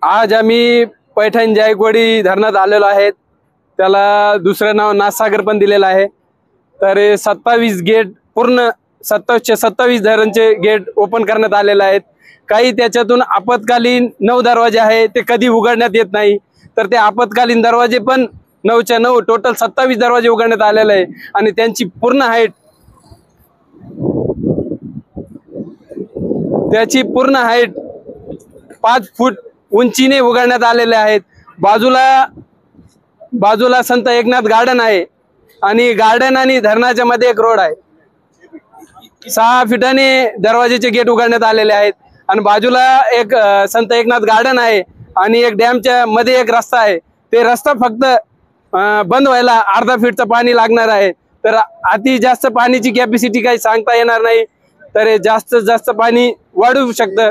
आज आम्ही पैठण जायकवाडी धरणात आलेलो आहेत। त्याला दुसरं नाव नाथसागर पण दिलेलं आहे। तर 27 गेट पूर्ण 27 धरणचे गेट ओपन करण्यात आलेले आहेत। काही त्याच्यातून आपत्कालीन 9 दरवाजे आहे ते कधी उघडण्यात येत नाही। तर ते आपत्कालीन दरवाजे पण 9च्या 9 टोटल 27 दरवाजे उघडण्यात आलेले आहे आणि त्यांची पूर्ण हाईट त्याची पूर्ण हाईट 5 फूट उंचीने उघडण्यात आलेले आहेत। बाजूला संत एकनाथ गार्डन आहे आणि गार्डन आणि धरणाच्या मध्ये एक रोड आहे। 6 फुटाने दरवाजेचे गेट उघडण्यात आलेले आहेत आणि बाजूला एक संत एकनाथ गार्डन आहे आणि एक डॅमच्या मध्ये एक रस्ता आहे। ते रस्ता फक्त बंद व्हायला अर्धा फीटचं पाणी लागणार आहे। तर अति जास्त पाण्याची कॅपॅसिटी काही सांगता येणार नाही। तर जास्त पाणी वाढू शकतं।